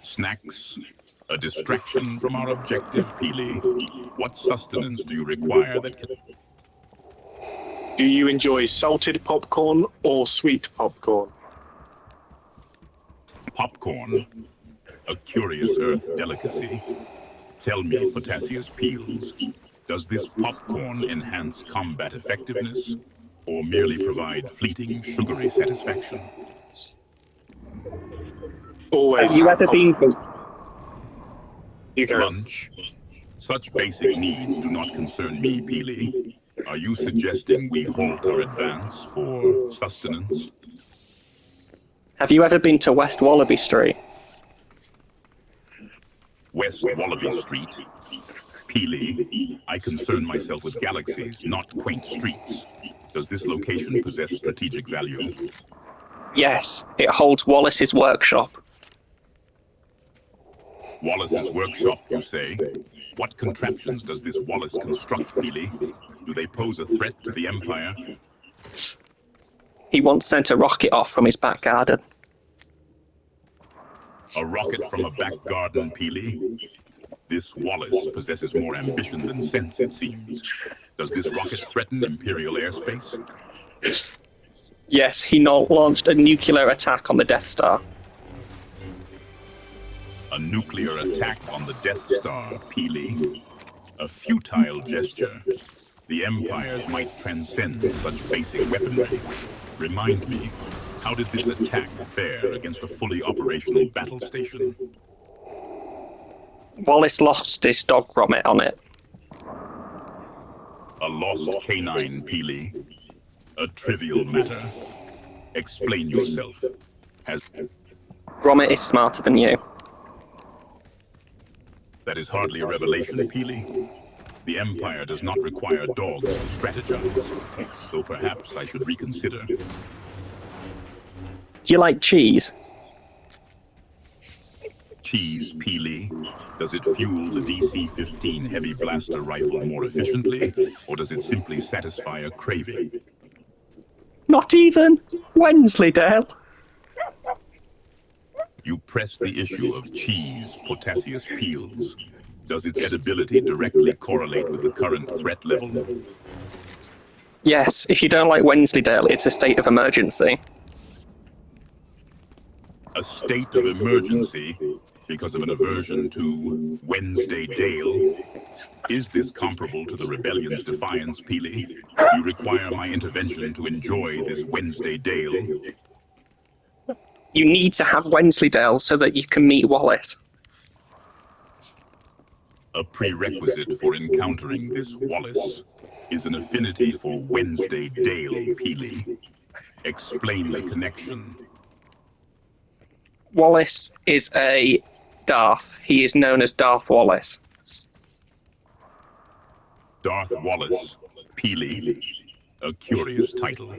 Snacks, a distraction from our objective, Peely. What sustenance do you require that can... Do you enjoy salted popcorn or sweet popcorn? Popcorn, a curious Earth delicacy. Tell me, Potassius Peels, does this popcorn enhance combat effectiveness or merely provide fleeting, sugary satisfaction? Always. Have you ever been to... You go. Lunch? Such basic needs do not concern me, Peely. Are you suggesting we halt our advance for sustenance? Have you ever been to West Wallaby Street? West Wallaby Street? Peely, I concern myself with galaxies, not quaint streets. Does this location possess strategic value? Yes, it holds Wallace's workshop. Wallace's workshop, you say? What contraptions does this Wallace construct, Peely? Do they pose a threat to the Empire? He once sent a rocket off from his back garden. A rocket from a back garden, Peely? This Wallace possesses more ambition than sense, it seems. Does this rocket threaten Imperial airspace? Yes, he launched a nuclear attack on the Death Star. A nuclear attack on the Death Star, Peely? A futile gesture. The Empires might transcend such basic weaponry. Remind me, how did this attack fare against a fully operational battle station? Wallace lost his dog grommet on it. A lost canine, Peely? A trivial matter. Explain yourself. Grommet is smarter than you. That is hardly a revelation, Peely. The Empire does not require dogs to strategize, though perhaps I should reconsider. Do you like cheese? Cheese, Peely? Does it fuel the DC-15 heavy blaster rifle more efficiently, or does it simply satisfy a craving? Not even Wensleydale. You press the issue of cheese, Potassius Peels. Does its edibility directly correlate with the current threat level? Yes, if you don't like Wensleydale, it's a state of emergency. A state of emergency because of an aversion to Wednesday Dale? Is this comparable to the rebellion's defiance, Peely? Do you require my intervention to enjoy this Wednesday Dale? You need to have Wensleydale so that you can meet Wallace. A prerequisite for encountering this Wallace is an affinity for Wednesday Dale, Peely. Explain the connection. Wallace is a Darth. He is known as Darth Wallace. Darth Wallace, Peely. A curious title.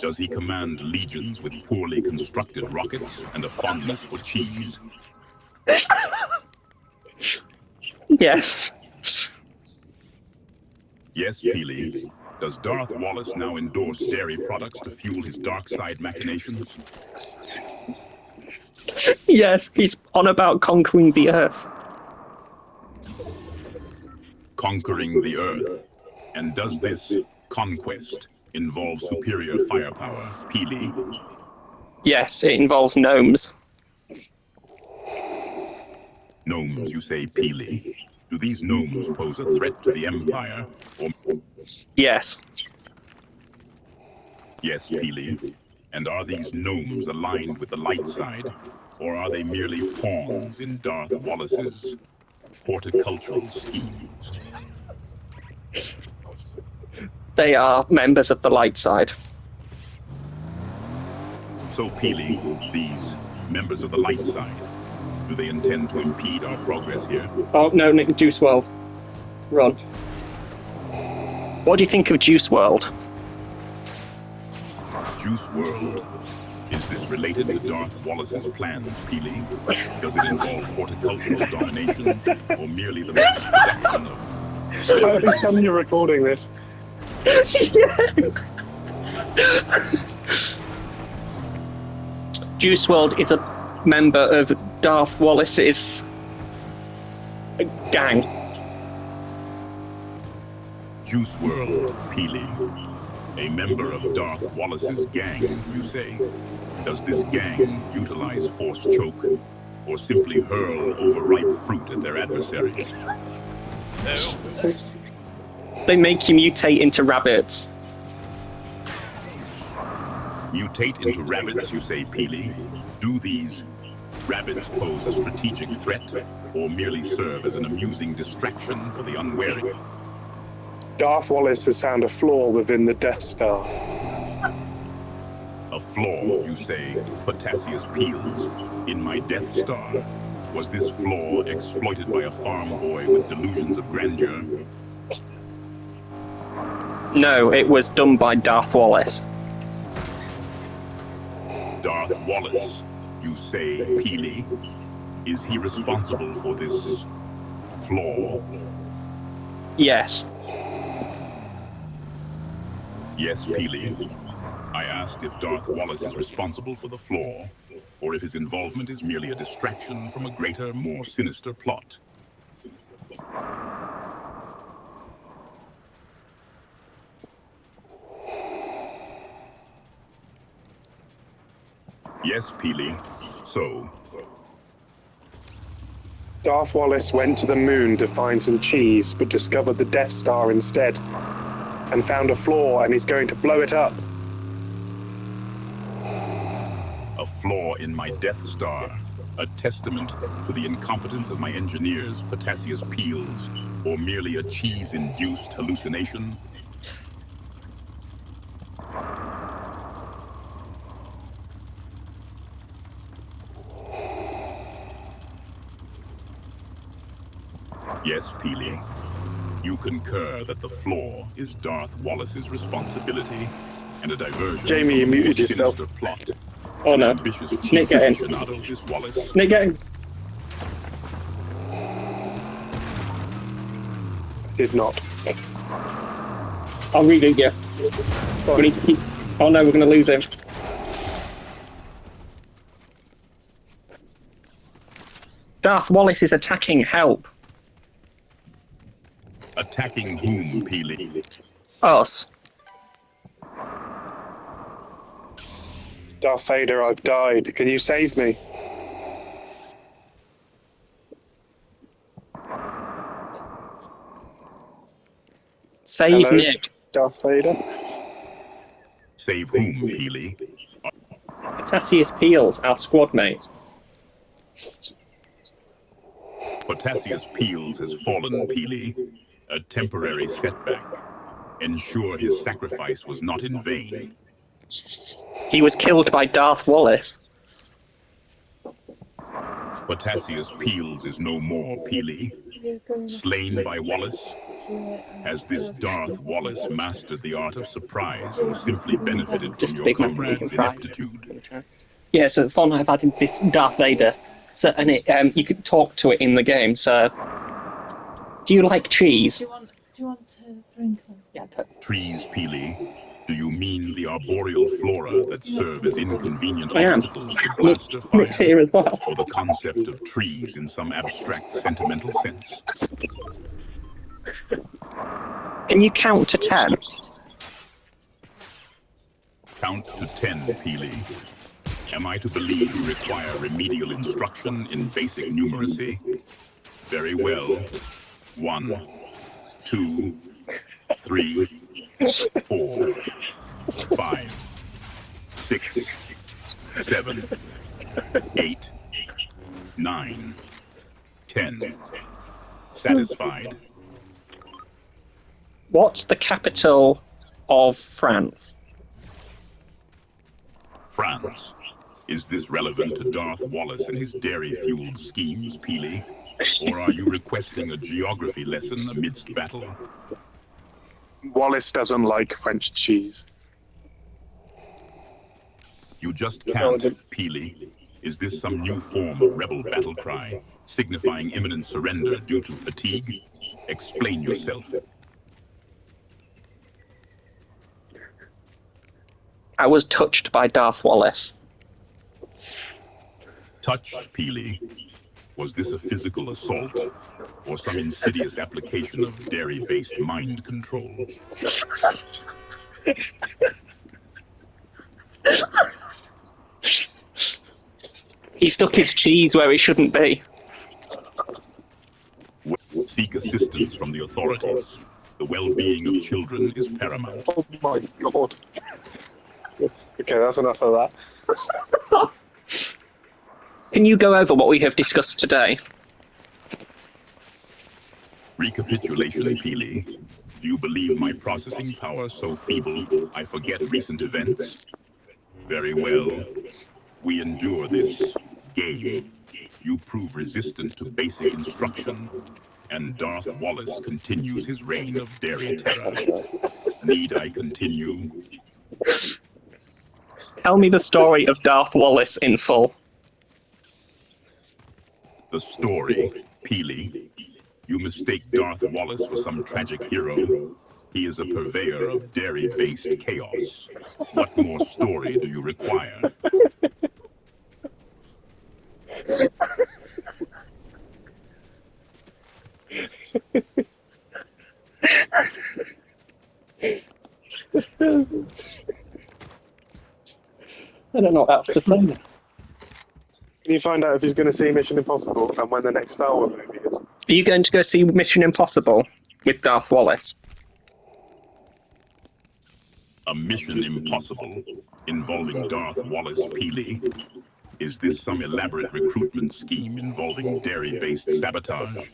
Does he command legions with poorly constructed rockets and a fondness for cheese? Yes. Yes, Peely. Does Darth Wallace now endorse dairy products to fuel his dark side machinations? Yes, he's on about conquering the Earth. Conquering the Earth. And does this conquest involve superior firepower, Peely? Yes, it involves gnomes. Gnomes, you say, Peely? Do these gnomes pose a threat to the Empire? Or... Yes. Yes, Peely. And are these gnomes aligned with the light side? Or are they merely pawns in Darth Wallace's horticultural schemes? They are members of the light side. So, Peely, these members of the light side, do they intend to impede our progress here? Oh, no, Nick, Juice World. Run. What do you think of Juice World? Juice World? Is this related to Darth Wallace's plans, Peely? Does it involve horticultural domination, or merely the mass production of... I understand you're recording this. Juice World is a member of Darth Wallace's gang. Juice World, Peely. A member of Darth Wallace's gang, you say? Does this gang utilize force choke, or simply hurl overripe fruit at their adversaries? They make you mutate into rabbits. Mutate into rabbits, you say, Peely? Do these rabbits pose a strategic threat, or merely serve as an amusing distraction for the unwary? Darth Wallace has found a flaw within the Death Star. A flaw, you say, Potassius Peels, in my Death Star. Was this flaw exploited by a farm boy with delusions of grandeur? No, it was done by Darth Wallace. Darth Wallace, you say, Peely? Is he responsible for this flaw? Yes. Yes, Peely. I asked if Darth Wallace is responsible for the flaw, or if his involvement is merely a distraction from a greater, more sinister plot. Yes, Peely. So, Darth Wallace went to the moon to find some cheese, but discovered the Death Star instead, and found a flaw, and he's going to blow it up. a flaw in my Death Star, a testament to the incompetence of my engineers, Potassius Peels, or merely a cheese-induced hallucination? Yes, Peely. You concur that the flaw is Darth Wallace's responsibility and a diversion Jamie, you from a more muted yourself. sinister plot. Oh no. Ambitious Nick, get in. aficionado, this Wallace. Nick, get in. Did not. I'll reboot you. It's fine. We need to keep... Oh no, we're going to lose him. Darth Wallace is attacking. Help. Attacking whom, Peely? Us. Darth Vader, I've died. Can you save me? Save Hello, Nick. Darth Vader. Save whom, Peely? Potassius Peels, our squad mate. Potassius Peels has fallen, Peely. A temporary setback. Ensure his sacrifice was not in vain. He was killed by Darth Wallace. Potassius Peels is no more, Peely. Slain by Wallace? Has this Darth Wallace mastered the art of surprise, or simply benefited from Just a your big comrades' fry. ineptitude? Yeah, so the fun I've had in this Darth Vader. So, and it, you could talk to it in the game. So, do you like cheese? Do you want to drink them? Yeah. Trees, Peely. Do you mean the arboreal flora that serve as inconvenient I am. obstacles to blaster fire? Nick's here as well. Or the concept of trees in some abstract, sentimental sense? Can you count to 10? Count to 10, Peely. Am I to believe you require remedial instruction in basic numeracy? Very well. 1, 2, 3, 4, 5, 6, 7, 8, 9, 10. Satisfied? What's the capital of France? France. Is this relevant to Darth Wallace and his dairy-fueled schemes, Peely? Or are you requesting a geography lesson amidst battle? Wallace doesn't like French cheese. You just can't, Peely. Is this some new form of rebel battle cry, signifying imminent surrender due to fatigue? Explain yourself. I was touched by Darth Wallace. Touched, Peely. Was this a physical assault, or some insidious application of dairy-based mind control? He stuck his cheese where it shouldn't be. Seek assistance from the authorities. The well-being of children is paramount. Oh my god. Okay, that's enough of that. Can you go over what we have discussed today? Recapitulation, Peely. Do you believe my processing power so feeble I forget recent events? Very well. We endure this game. You prove resistant to basic instruction, and Darth Wallace continues his reign of dairy terror. Need I continue? Tell me the story of Darth Wallace in full. The story, Peely. You mistake Darth Wallace for some tragic hero. He is a purveyor of dairy-based chaos. What more story do you require? I don't know what else to say. Can you find out if he's going to see Mission Impossible and when the next Star Wars movie is? Are you going to go see Mission Impossible with Darth Wallace? A mission impossible involving Darth Wallace, Peely? Is this some elaborate recruitment scheme involving dairy-based sabotage?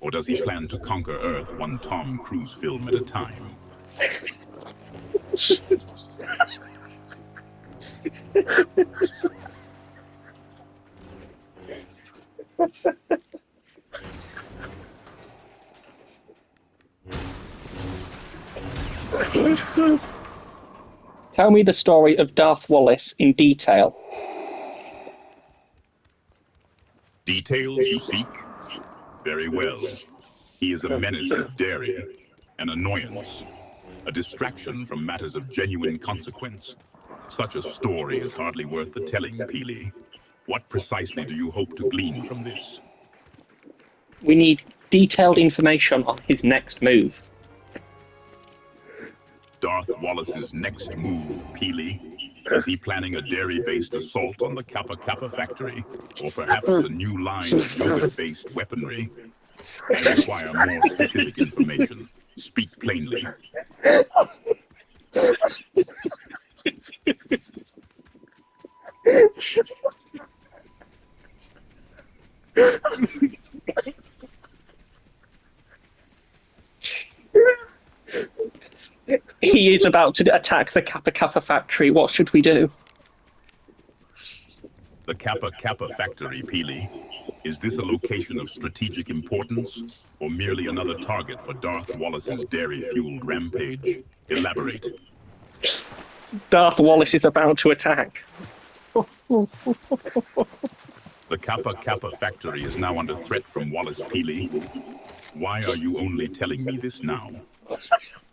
Or does he plan to conquer Earth one Tom Cruise film at a time? Tell me the story of Darth Wallace in detail. Details you seek? Very well. He is a menace to dairy, an annoyance, a distraction from matters of genuine consequence. Such a story is hardly worth the telling, Peely. What precisely do you hope to glean from this? We need detailed information on his next move. Darth Wallace's next move, Peely? Is he planning a dairy-based assault on the Kappa Kappa factory? Or perhaps a new line of yogurt-based weaponry? I require more specific information. Speak plainly. He is about to attack the Kappa Kappa factory. What should we do? The Kappa Kappa factory, Peely. Is this a location of strategic importance, or merely another target for Darth Wallace's dairy-fueled rampage? Elaborate. Darth Wallace is about to attack. The Kappa Kappa factory is now under threat from Wallace, Peely. Why are you only telling me this now?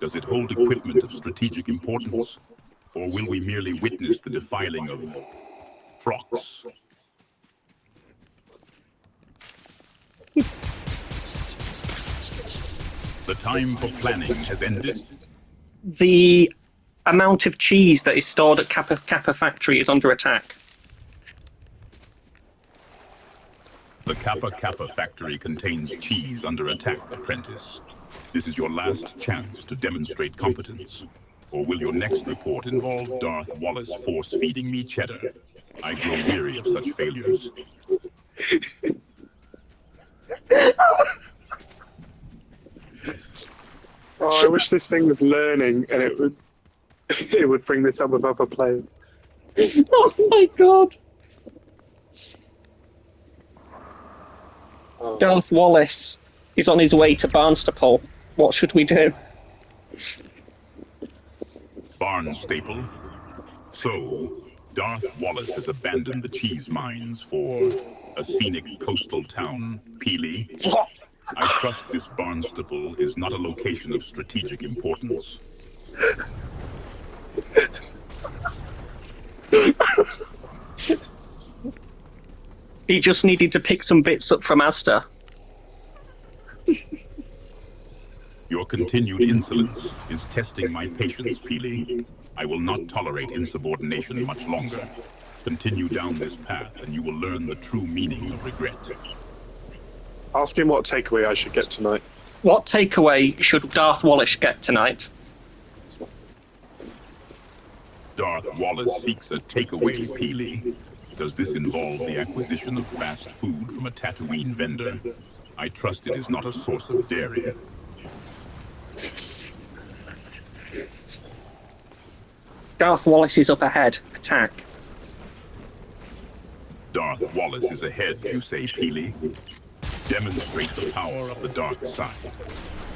Does it hold equipment of strategic importance, or will we merely witness the defiling of frocks? The time for planning has ended. The amount of cheese that is stored at Kappa Kappa factory is under attack. The Kappa Kappa factory contains cheese under attack, apprentice. This is your last chance to demonstrate competence. Or will your next report involve Darth Wallace force-feeding me cheddar? I grow weary of such failures. Oh, I wish this thing was learning and it would bring this up with other players. Oh my god! Darth Wallace is on his way to Barnstaple. What should we do? Barnstaple? So, Darth Wallace has abandoned the cheese mines for a scenic coastal town, Peely. I trust this Barnstaple is not a location of strategic importance. He just needed to pick some bits up from Asta. Your continued insolence is testing my patience, Peely. I will not tolerate insubordination much longer. Continue down this path, and you will learn the true meaning of regret. Ask him what takeaway I should get tonight. What takeaway should Darth Wallace get tonight? Darth Wallace seeks a takeaway, Peely. Does this involve the acquisition of fast food from a Tatooine vendor? I trust it is not a source of dairy. Darth Wallace is up ahead. Attack. Darth Wallace is ahead, you say, Peely? Demonstrate the power of the dark side.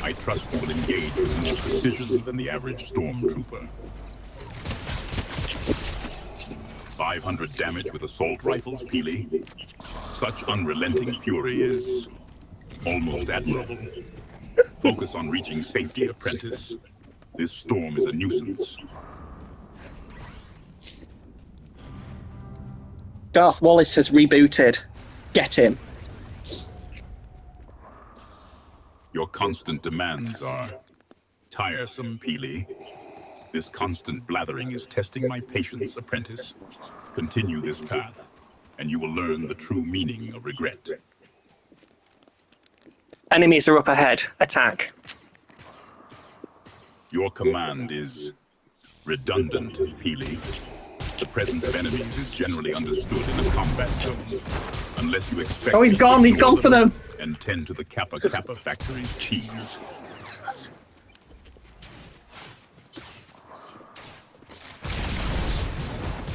I trust you will engage with more precision than the average stormtrooper. 500 damage with assault rifles, Peely. Such unrelenting fury is almost admirable. Focus on reaching safety, apprentice. This storm is a nuisance. Darth Wallace has rebooted. Get him. Your constant demands are tiresome, Peely. This constant blathering is testing my patience, apprentice. Continue this path, and you will learn the true meaning of regret. Enemies are up ahead. Attack. Your command is redundant, Peely. The presence of enemies is generally understood in a combat zone. Unless you expect... Oh, he's gone. He's gone for them. And tend to the Kappa Kappa factory's cheese.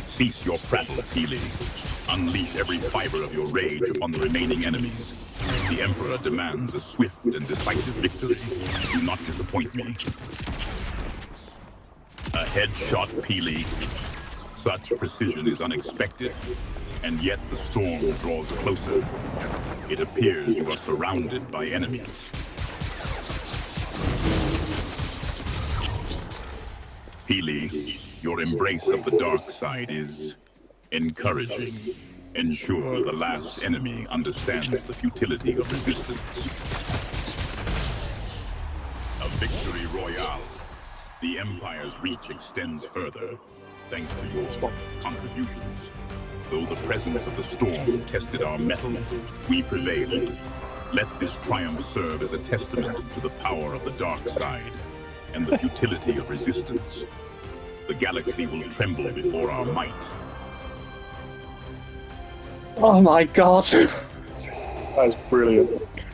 Cease your prattle, Peely. Unleash every fiber of your rage upon the remaining enemies. The Emperor demands a swift and decisive victory. Do not disappoint me. A headshot, Peely. Such precision is unexpected, and yet the storm draws closer. It appears you are surrounded by enemies. Peely, your embrace of the dark side is encouraging. Ensure the last enemy understands the futility of resistance. A victory royale. The Empire's reach extends further, thanks to your contributions. Though the presence of the storm tested our mettle, we prevailed. Let this triumph serve as a testament to the power of the dark side and the futility of resistance. The galaxy will tremble before our might. Oh my god. That was brilliant.